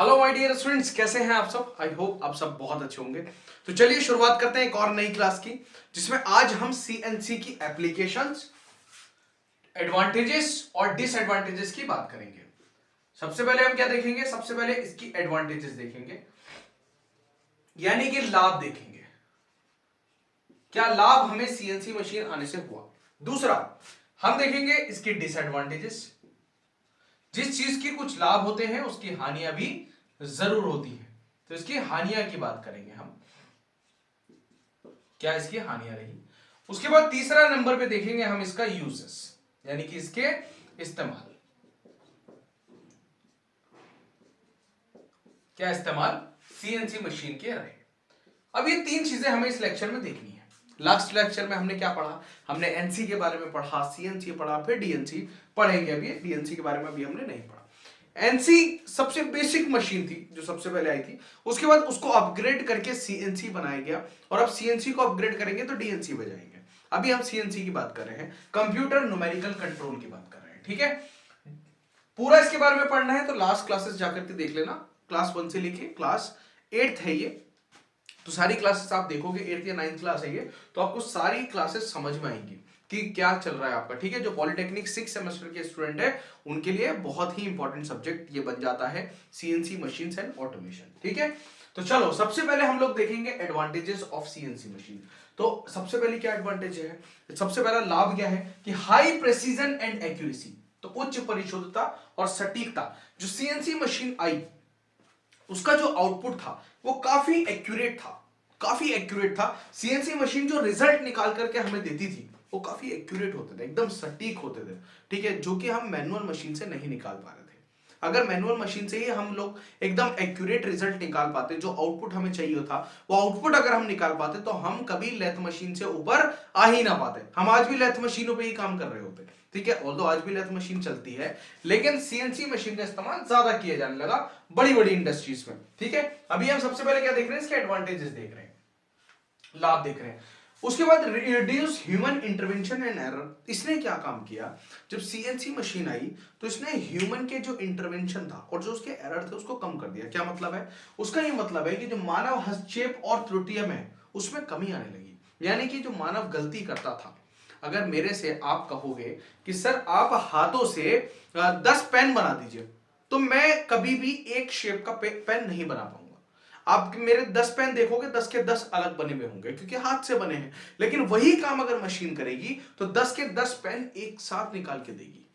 Hello my dear students, कैसे हैं आप सब। आई होप आप सब बहुत अच्छे होंगे। तो चलिए शुरुआत करते हैं एक और नई क्लास की, जिसमें आज हम सीएनसी की एप्लीकेशंस, एडवांटेजेस और डिसएडवांटेजेस की बात करेंगे। सबसे पहले हम क्या देखेंगे? सबसे पहले इसकी एडवांटेजेस देखेंगे, यानी कि लाभ देखेंगे, क्या लाभ हमें सीएनसी मशीन आने से हुआ। दूसरा हम देखेंगे इसकी डिसएडवांटेजेस, जिस चीज के कुछ लाभ होते हैं उसकी हानियां भी जरूर होती है, तो इसकी हानियां की बात करेंगे हम, क्या इसकी हानियां रही। उसके बाद तीसरा नंबर पे देखेंगे हम इसका यूजेस, यानी कि इसके इस्तेमाल, क्या इस्तेमाल सीएनसी मशीन के रहे। अब ये तीन चीजें हमें इस लेक्चर में देखनी है। लास्ट लेक्चर में हमने क्या पढ़ा? हमने एनसी के बारे में पढ़ा, सीएनसी पढ़ा, फिर डीएनसी पढ़ेंगे। अभी डीएनसी के बारे में अभी हमने नहीं पढ़ा। एनसी सबसे बेसिक मशीन थी जो सबसे पहले आई थी, उसके बाद उसको अपग्रेड करके सीएनसी बनाया गया, और अब सीएनसी को अपग्रेड करेंगे तो डीएनसी पे जाएंगे। अभी हम सीएनसी की बात कर रहे हैं, कंप्यूटर न्यूमेरिकल कंट्रोल की बात कर रहे हैं, ठीक है। पूरा इसके बारे में पढ़ना है तो लास्ट क्लासेस जाकर के देख लेना, क्लास 1 से लेके क्लास 8 है ये, तो सारी क्लासेस आप देखोगे, 8th या 9th क्लास है ये, तो आपको सारी क्लासेस समझ में आएंगी कि क्या चल रहा है आपका, ठीक है। जो पॉलिटेक्निक 6 सेमेस्टर के स्टूडेंट है उनके लिए बहुत ही इंपॉर्टेंट सब्जेक्ट ये बन जाता है, सीएनसी मशीन्स एंड ऑटोमेशन, ठीक है। तो चलो सबसे पहले हम लोग देखेंगे एडवांटेजेस ऑफ सीएनसी मशीन। तो सबसे पहले क्या एडवांटेज है? सबसे पहला लाभ क्या है कि हाई प्रेसिजन एंड एक्यूरेसी, तो उच्च परिशुद्धता और सटीकता। जो सीएनसी मशीन आई उसका जो आउटपुट था वो काफी एक्यूरेट था, काफी एक्यूरेट था। सीएनसी मशीन जो रिजल्ट निकाल करके हमें देती थी वो काफी एक्यूरेट होते थे, एकदम सटीक होते थे, ठीक है, जो कि हम मैनुअल मशीन से नहीं निकाल पा रहे थे। अगर मैनुअल मशीन से ही हम लोग एकदम एक्यूरेट रिजल्ट निकाल पाते, जो आउटपुट हमें चाहिए था वो आउटपुट अगर हम निकाल पाते, तो हम कभी लेथ मशीन से ऊपर आ ही ना पाते। हम आज भी लेथ मशीनों पे ही काम कर रहे होते, ठीक है। ऑल्दो आज भी लेथ मशीन चलती है, लेकिन सीएनसी मशीन का इस्तेमाल ज्यादा किया जाने लगा बड़ी बड़ी इंडस्ट्रीज में, ठीक है। अभी हम सबसे पहले क्या देख रहे हैं? इसके एडवांटेजेस देख रहे हैं, लाभ देख रहे हैं। उसके बाद reduce human intervention and error. इसने क्या काम किया? जब सीएनसी मशीन आई तो इसने ह्यूमन के जो इंटरवेंशन था और जो उसके एरर थे उसको कम कर दिया। क्या मतलब है? उसका ये मतलब है कि जो मानव हस्तक्षेप और त्रुटियां में उसमें कमी आने लगी, यानी कि जो मानव गलती करता था, अगर मेरे से आप कहोगे कि सर आप हाथों से 10 पेन बना दीजिए, तो मैं कभी भी एक शेप का पेन नहीं बना पाऊंगा। आप मेरे 10 पेन देखोगे, 10 के 10 अलग बने हुए होंगे क्योंकि हाथ से बने हैं। लेकिन वही काम अगर मशीन करेगी तो 10 के 10 पेन एक साथ निकाल के देगी।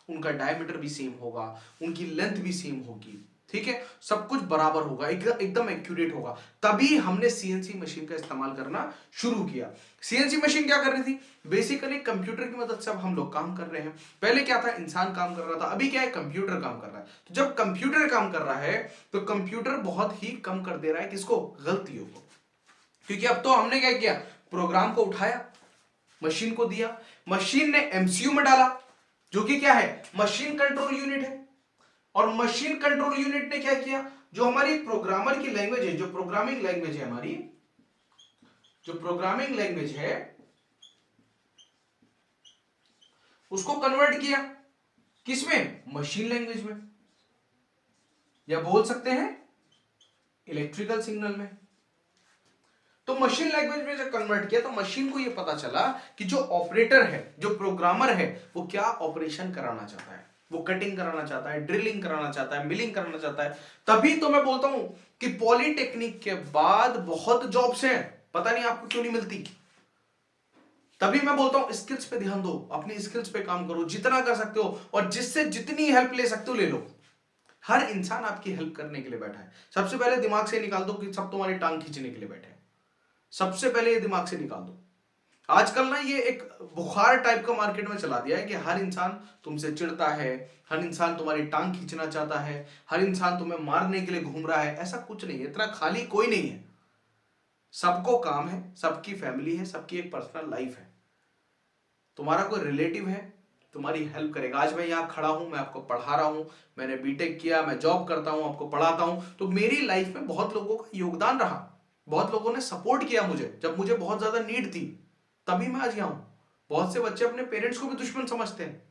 उनका डायमीटर भी सेम होगा, उनकी लेंथ भी सेम होगी, ठीक है, सब कुछ बराबर होगा, एकदम एक्यूरेट होगा। तभी हमने सीएनसी मशीन का इस्तेमाल करना शुरू किया। सीएनसी मशीन क्या कर रही थी? बेसिकली कंप्यूटर की मदद से अब हम लोग काम कर रहे हैं। पहले क्या था? इंसान काम कर रहा था, अभी क्या है? कंप्यूटर काम कर रहा है। तो जब कंप्यूटर काम कर रहा है तो कंप्यूटर बहुत ही कम कर दे रहा है किसको? गलतियों को। क्योंकि अब तो हमने क्या किया? प्रोग्राम को उठाया, मशीन को दिया, मशीन ने एमसीयू में डाला, जो कि क्या है? मशीन कंट्रोल यूनिट है। और मशीन कंट्रोल यूनिट ने क्या किया? जो हमारी प्रोग्रामर की लैंग्वेज है, जो प्रोग्रामिंग लैंग्वेज है हमारी, जो प्रोग्रामिंग लैंग्वेज है उसको कन्वर्ट किया किसमें? मशीन लैंग्वेज में, या बोल सकते हैं इलेक्ट्रिकल सिग्नल में। तो मशीन लैंग्वेज में जब कन्वर्ट किया तो मशीन को यह पता चला कि जो ऑपरेटर है, जो प्रोग्रामर है, वो क्या ऑपरेशन कराना चाहता है। वो कटिंग कराना चाहता है, ड्रिलिंग कराना चाहता है, मिलिंग कराना चाहता है। तभी तो मैं बोलता हूं कि पॉलिटेक्निक के बाद बहुत जॉब्स हैं, पता नहीं आपको क्यों नहीं मिलती। तभी मैं बोलता हूं स्किल्स पे ध्यान दो, अपनी स्किल्स पे काम करो, जितना कर सकते हो, और जिससे जितनी हेल्प ले सकते हो ले लो। हर इंसान आपकी हेल्प करने के लिए बैठा है। सबसे पहले दिमाग से निकाल दो कि सब तुम्हारी टांग खींचने के लिए बैठे हैं। सबसे पहले ये दिमाग से निकाल दो। आजकल ना ये एक बुखार टाइप का मार्केट में चला दिया है कि हर इंसान तुमसे चिढ़ता है, हर इंसान तुम्हारी टांग खींचना चाहता है, हर इंसान तुम्हें मारने के लिए घूम रहा है। ऐसा कुछ नहीं है, इतना खाली कोई नहीं है। सबको काम है, सबकी फैमिली है, सबकी एक पर्सनल लाइफ है। तुम्हारा कोई रिलेटिव है, तुम्हारी हेल्प करेगा। आज मैं यहां खड़ा हूं, मैं आपको पढ़ा रहा हूं, मैंने बीटेक किया, मैं जॉब करता हूं, आपको पढ़ाता हूं, तो मेरी लाइफ में बहुत लोगों का योगदान रहा, बहुत लोगों ने सपोर्ट किया मुझे जब मुझे बहुत ज्यादा नीड थी, तभी मैं आज यहाँ हूं। बहुत से बच्चे अपने पेरेंट्स को भी दुश्मन समझते हैं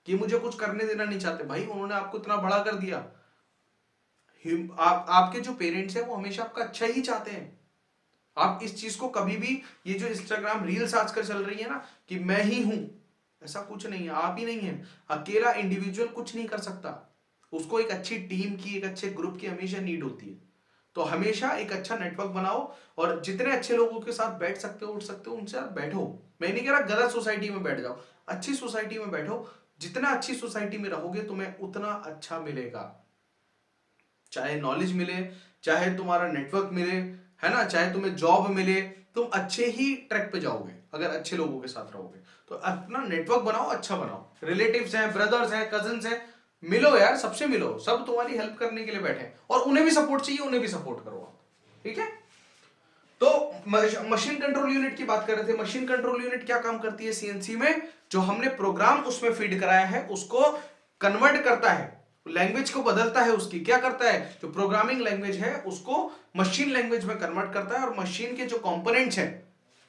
कि मुझे कुछ करने देना नहीं चाहते। भाई उन्होंने आपको इतना बड़ा कर दिया, आपके जो पेरेंट्स हैं वो हमेशा आपका अच्छा ही चाहते हैं। आप इस चीज को कभी भी, ये जो इंस्टाग्राम रील्स आजकल चल रही है ना कि मैं ही हूं, ऐसा कुछ नहीं है, आप ही नहीं है। अकेला इंडिविजुअल कुछ नहीं कर सकता, उसको एक अच्छी टीम की, एक अच्छे ग्रुप की हमेशा नीड होती है। तो हमेशा एक अच्छा नेटवर्क बनाओ और जितने अच्छे लोगों के साथ बैठ सकते हो, उठ सकते हो, उनसे आप बैठो। मैं नहीं कह रहा गलत सोसाइटी में बैठ जाओ, अच्छी सोसाइटी में बैठो। जितना अच्छी सोसाइटी में रहोगे तुम्हें उतना अच्छा मिलेगा, चाहे नॉलेज मिले, चाहे तुम्हारा नेटवर्क मिले, है ना, चाहे तुम्हें जॉब मिले, तुम अच्छे ही ट्रैक पे जाओगे अगर अच्छे लोगों के साथ रहोगे। तो अपना नेटवर्क बनाओ, अच्छा बनाओ। रिलेटिव्स हैं, ब्रदर्स हैं, कजिन्स हैं, मिलो यार, सबसे मिलो, सब तुम्हारी हेल्प करने के लिए बैठे हैं और उन्हें भी सपोर्ट चाहिए, उन्हें भी सपोर्ट करो आप, ठीक है। तो मशीन कंट्रोल यूनिट की बात कर रहे थे। मशीन कंट्रोल यूनिट क्या काम करती है सीएनसी में? जो हमने प्रोग्राम उसमें फीड कराया है उसको कन्वर्ट करता है, लैंग्वेज को बदलता है, उसकी क्या करता है, जो प्रोग्रामिंग लैंग्वेज है उसको मशीन लैंग्वेज में कन्वर्ट करता है और मशीन के जो कंपोनेंट्स हैं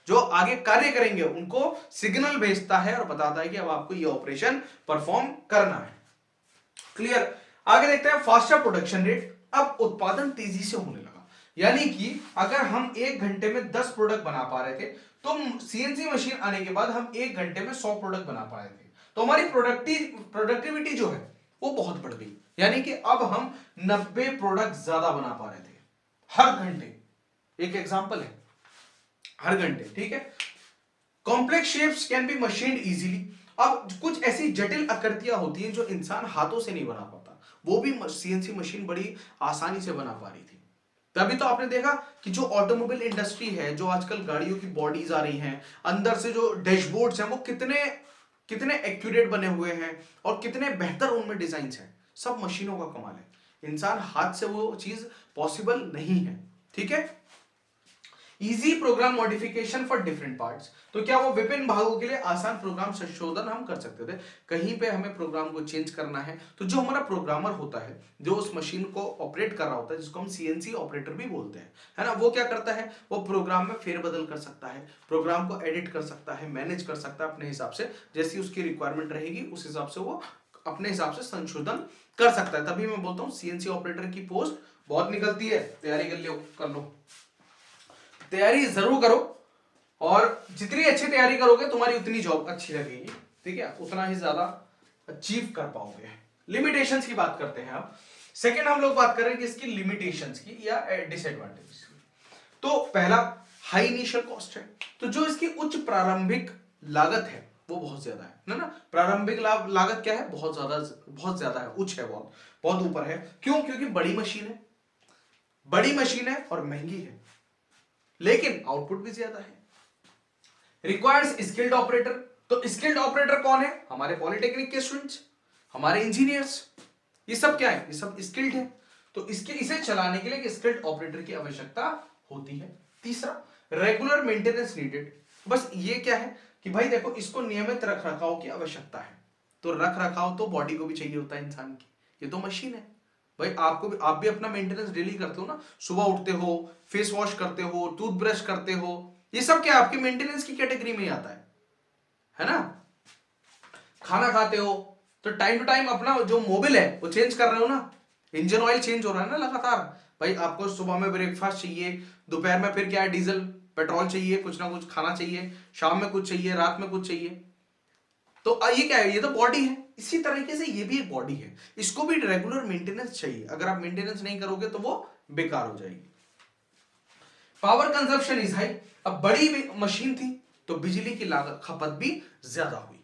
जो आगे कार्य करेंगे उनको सिग्नल भेजता है और बताता है कि अब आपको ये ऑपरेशन परफॉर्म करना है। क्लियर। आगे देखते हैं फास्टर प्रोडक्शन रेट। अब उत्पादन तेजी से होने लगा, यानी कि अगर हम 1 घंटे में 10 प्रोडक्ट बना पा रहे थे, तो सीएनसी मशीन आने के बाद हम 1 घंटे में 100 प्रोडक्ट बना पा रहे थे। तो हमारी प्रोडक्टिविटी जो है वो बहुत बढ़ गई, यानी कि अब हम 90 प्रोडक्ट ज्यादा बना पा रहे थे हर घंटे। एक एग्जांपल है, हर घंटे, ठीक है। Complex shapes can be machined easily. अब कुछ ऐसी जटिल आकृतियां होती हैं जो इंसान हाथों से नहीं बना पाता, वो भी सीएनसी मशीन बड़ी आसानी से बना पा रही थी। तभी तो आपने देखा कि जो ऑटोमोबाइल इंडस्ट्री है, जो आजकल गाड़ियों की बॉडीज आ रही हैं, अंदर से जो डैशबोर्ड्स हैं वो कितने कितने एक्यूरेट बने हुए हैं और कितने बेहतर उनमें डिजाइन हैं। सब मशीनों का कमाल है, इंसान हाथ से वो चीज पॉसिबल नहीं है, ठीक है। Easy program modification for different parts. तो क्या वो विभिन्न भागों के लिए आसान प्रोग्राम संशोधन हम कर सकते थे। कहीं पे हमें प्रोग्राम को चेंज करना है तो जो हमारा प्रोग्रामर होता है, जो उस मशीन को ऑपरेट कर रहा होता है, जिसको हम सीएनसी ऑपरेटर भी बोलते हैं, है ना, वो क्या करता है, वो प्रोग्राम में फेरबदल कर सकता है, प्रोग्राम को एडिट कर सकता है, मैनेज कर सकता है अपने हिसाब से, जैसी उसकी रिक्वायरमेंट रहेगी उस हिसाब से वो अपने हिसाब से संशोधन कर सकता है। तभी मैं बोलता हूँ सीएनसी ऑपरेटर की पोस्ट बहुत निकलती है। तैयारी कर लो, तैयारी जरूर करो, और जितनी अच्छी तैयारी करोगे तुम्हारी उतनी जॉब अच्छी लगेगी, ठीक है, उतना ही ज्यादा अचीव कर पाओगे। लिमिटेशंस की बात करते हैं अब। सेकंड हम लोग बात करेंगे इसकी लिमिटेशंस की या डिसएडवांटेजेस की। तो पहला हाई इनिशियल कॉस्ट है। तो जो इसकी उच्च प्रारंभिक लागत है वो बहुत ज्यादा है ना। प्रारंभिक लागत क्या है, बहुत ज्यादा है, उच्च है, बहुत बहुत ऊपर है। क्यों? क्योंकि बड़ी मशीन है और महंगी है, लेकिन आउटपुट भी ज्यादा है। Requires skilled operator. तो स्किल्ड ऑपरेटर कौन है? हमारे पॉलिटेक्निक के स्टूडेंट्स, हमारे इंजीनियर्स, ये सब क्या है, ये सब स्किल्ड है। तो इसे चलाने के लिए स्किल्ड ऑपरेटर की आवश्यकता होती है। तीसरा, रेगुलर मेंटेनेंस नीडेड। बस ये क्या है कि भाई देखो, इसको नियमित रख रखाव की आवश्यकता है। तो रख रखाव तो बॉडी को भी चाहिए होता है इंसान की, ये तो मशीन है भाई। आप भी अपना मेंटेनेंस डेली करते हो ना, सुबह उठते हो, फेस वॉश करते हो, टूथब्रश करते हो, ये सब क्या आपके मेंटेनेंस की कैटेगरी में ही आता है ना। खाना खाते हो तो टाइम टू टाइम अपना जो मोबिल है वो चेंज कर रहे हो ना, इंजन ऑयल चेंज हो रहा है ना लगातार। भाई आपको सुबह में ब्रेकफास्ट चाहिए, दोपहर में फिर क्या है, डीजल पेट्रोल चाहिए, कुछ ना कुछ खाना चाहिए, शाम में कुछ चाहिए, रात में कुछ चाहिए। तो ये क्या है, ये तो बॉडी है। इसी तरीके से ये भी एक बॉडी है, इसको भी रेगुलर मेंटेनेंस चाहिए। अगर आप मेंटेनेंस नहीं करोगे तो वो बेकार हो जाएगी। Power consumption is high. अब बड़ी मशीन थी तो बिजली की लागत खपत भी ज्यादा हुई,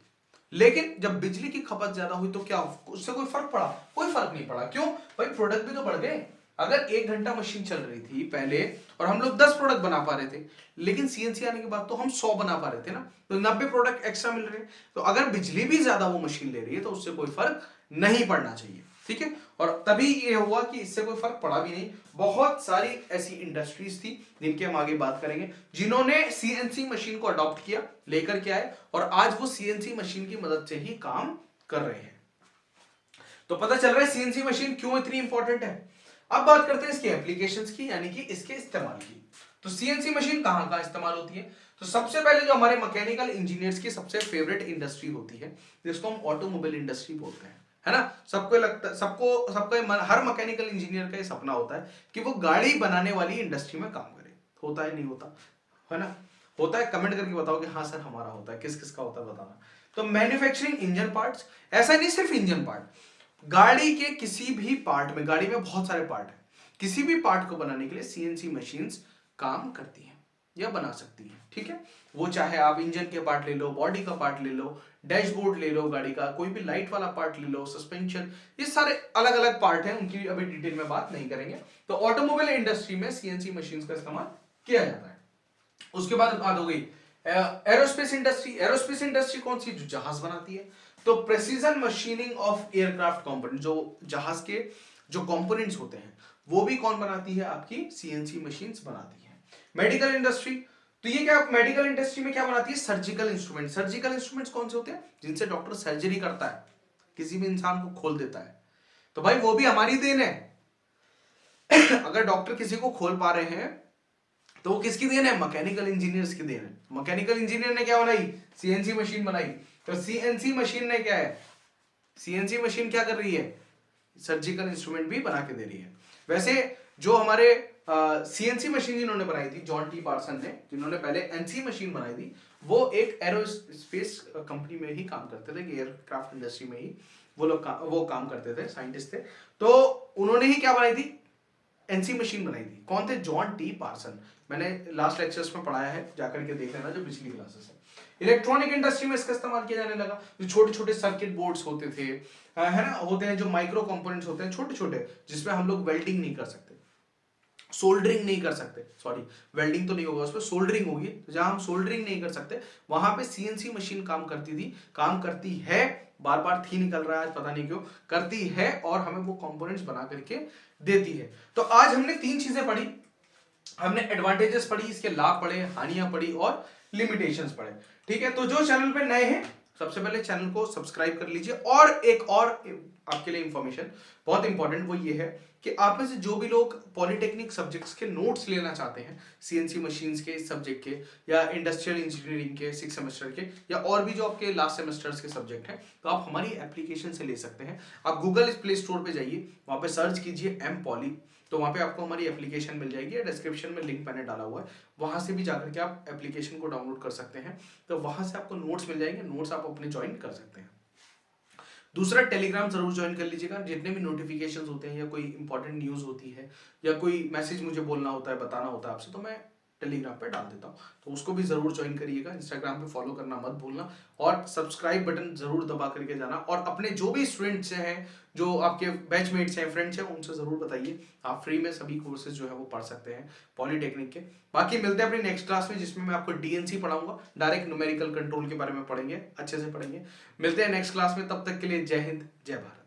लेकिन जब बिजली की खपत ज्यादा हुई तो क्या उससे कोई फर्क पड़ा? कोई फर्क नहीं पड़ा। क्यों भाई? प्रोडक्ट भी तो बढ़ गए। अगर 1 घंटा मशीन चल रही थी पहले और हम लोग 10 प्रोडक्ट बना पा रहे थे, लेकिन सीएनसी आने के बाद तो हम 100 बना पा रहे थे ना, तो 90 प्रोडक्ट एक्स्ट्रा मिल रहे हैं। तो अगर बिजली भी ज्यादा वो मशीन ले रही है तो उससे कोई फर्क नहीं पड़ना चाहिए, ठीक है। और तभी ये हुआ कि इससे कोई फर्क पड़ा भी नहीं। बहुत सारी ऐसी इंडस्ट्रीज थी जिनके हम आगे बात करेंगे, जिन्होंने सीएनसी मशीन को अडॉप्ट किया, लेकर के आए, और आज वो सीएनसी मशीन की मदद से ही काम कर रहे हैं। तो पता चल रहा है सीएनसी मशीन क्यों इतनी इंपॉर्टेंट है। अब बात करते हैं इसके एप्लीकेशंस की, यानी कि इसके इस्तेमाल की। तो सीएनसी मशीन कहां कहां इस्तेमाल होती है? तो सबसे पहले जो हमारे मैकेनिकल इंजीनियर्स की सबसे फेवरेट इंडस्ट्री होती है, जिसको हम ऑटोमोबाइल इंडस्ट्री बोलते हैं, है ना। सबको लगता सबका हर मैकेनिकल इंजीनियर का ये सपना होता है कि वो गाड़ी बनाने वाली इंडस्ट्री में काम करे। होता है नहीं होता, है ना। होता है, कमेंट करके बताओ कि हाँ सर हमारा होता है, किस किस का होता है बताना। तो मैन्युफैक्चरिंग इंजन पार्ट्स, ऐसा नहीं सिर्फ इंजन पार्ट, गाड़ी के किसी भी पार्ट में, गाड़ी में बहुत सारे पार्ट हैं, किसी भी पार्ट को बनाने के लिए सीएनसी मशीन्स काम करती हैं या बना सकती हैं, ठीक है। वो चाहे आप इंजन के पार्ट ले लो, बॉडी का पार्ट ले लो, डैशबोर्ड ले लो गाड़ी का, कोई भी लाइट वाला पार्ट ले लो, सस्पेंशन, ये सारे अलग अलग पार्ट हैं, उनकी अभी डिटेल में बात नहीं करेंगे। तो ऑटोमोबाइल इंडस्ट्री में सीएनसी मशीन्स का इस्तेमाल किया जाता है। उसके बाद बात हो गई एरोस्पेस इंडस्ट्री। एरोस्पेस इंडस्ट्री कौन सी, जो जहाज बनाती है। तो precision machining of aircraft component, जो जहाज के जो कंपोनेंट्स होते हैं वो भी कौन बनाती है, आपकी सीएनसी मशीन्स बनाती है। मेडिकल इंडस्ट्री, तो ये क्या मेडिकल इंडस्ट्री में क्या बनाती है, सर्जिकल इंस्ट्रूमेंट। सर्जिकल इंस्ट्रूमेंट्स कौन से होते हैं, जिनसे डॉक्टर सर्जरी करता है, किसी भी इंसान को खोल देता है, तो भाई वो भी हमारी देन है। अगर डॉक्टर किसी को खोल पा रहे हैं तो वो किसकी देन है, मैकेनिकल इंजीनियर्स की देन है। मैकेनिकल इंजीनियर ने क्या बनाई, सीएनसी मशीन बनाई। तो सीएनसी मशीन ने क्या है, सीएनसी मशीन क्या कर रही है, सर्जिकल इंस्ट्रूमेंट भी बना के दे रही है। वैसे जो हमारे सीएनसी मशीन जिन्होंने बनाई थी, जॉन टी पार्सन ने, जिन्होंने पहले एनसी मशीन बनाई थी, वो एक एरोस्पेस कंपनी में ही काम करते थे, एयरक्राफ्ट इंडस्ट्री में ही वो लोग वो काम करते थे, साइंटिस्ट थे। तो उन्होंने ही क्या बनाई थी, एनसी मशीन बनाई थी। कौन थे, जॉन टी पार्सन। मैंने लास्ट लेक्चर्स में पढ़ाया है, जाकर के देख लेना जो पिछली क्लासेस है। इलेक्ट्रॉनिक इंडस्ट्री में इसका इस्तेमाल किया जाने लगा। जो छोटे छोटे सर्किट बोर्ड्स होते थे, है ना, होते हैं, जो माइक्रो कंपोनेंट्स होते हैं छोटे छोटे, जिसमें हम लोग वेल्डिंग नहीं कर सकते, सोल्डरिंग नहीं कर सकते, सॉरी वेल्डिंग तो नहीं होगा उसमें, सोल्डरिंग होगी। तो जहां हम सोल्डरिंग नहीं कर सकते वहां पे सीएनसी मशीन काम करती थी, काम करती है, बार बार थी निकल रहा है आज पता नहीं क्यों, करती है और हमें वो कंपोनेंट्स बना करके देती है। तो आज हमने तीन चीजें पढ़ी, हमने एडवांटेजेस पढ़ी, इसके लाभ पढ़े, हानियां पढ़ी और लिमिटेशंस पढ़े, ठीक है। तो जो चैनल पे नए हैं सबसे पहले चैनल को सब्सक्राइब कर लीजिए। और एक और आपके लिए इंफॉर्मेशन बहुत इंपॉर्टेंट, वो ये है कि आप में से जो भी लोग पॉलिटेक्निक सब्जेक्ट्स के नोट्स लेना चाहते हैं, सीएनसी मशीन्स के सब्जेक्ट के, या इंडस्ट्रियल इंजीनियरिंग के 6 सेमेस्टर के, या और भी जो आपके लास्ट सेमेस्टर्स के सब्जेक्ट हैं, तो आप हमारी एप्लीकेशन से ले सकते हैं। आप गूगल प्ले स्टोर पे जाइए, वहां पे सर्च कीजिए एम पॉली, तो वहां पे आपको हमारी एप्लीकेशन मिल जाएगी। डिस्क्रिप्शन में लिंक मैंने डाला हुआ है, वहां से भी जाकर के आप एप्लीकेशन को डाउनलोड कर सकते हैं। तो वहां से आपको नोट्स मिल जाएंगे, नोट्स आप अपने ज्वाइन कर सकते हैं। दूसरा, टेलीग्राम जरूर ज्वाइन कर लीजिएगा। जितने भी नोटिफिकेशंस होते हैं, या कोई इंपॉर्टेंट न्यूज होती है, या कोई मैसेज मुझे बोलना होता है, बताना होता है आपसे, तो मैं टेलीग्राम पे डाल देता हूँ, तो उसको भी जरूर ज्वाइन करिएगा। इंस्टाग्राम पे फॉलो करना मत भूलना, और सब्सक्राइब बटन जरूर दबा करके जाना। और अपने जो भी स्टूडेंट्स हैं, जो आपके बैचमेट्स हैं, फ्रेंड्स हैं, उनसे जरूर बताइए, आप फ्री में सभी कोर्सेज जो है वो पढ़ सकते हैं पॉलिटेक्निक के। बाकी मिलते हैं अपनी नेक्स्ट क्लास में, जिसमें मैं आपको डीएनसी पढ़ाऊंगा, डायरेक्ट न्यूमेरिकल कंट्रोल के बारे में पढ़ेंगे, अच्छे से पढ़ेंगे। मिलते हैं नेक्स्ट क्लास में, तब तक के लिए जय हिंद, जय भारत।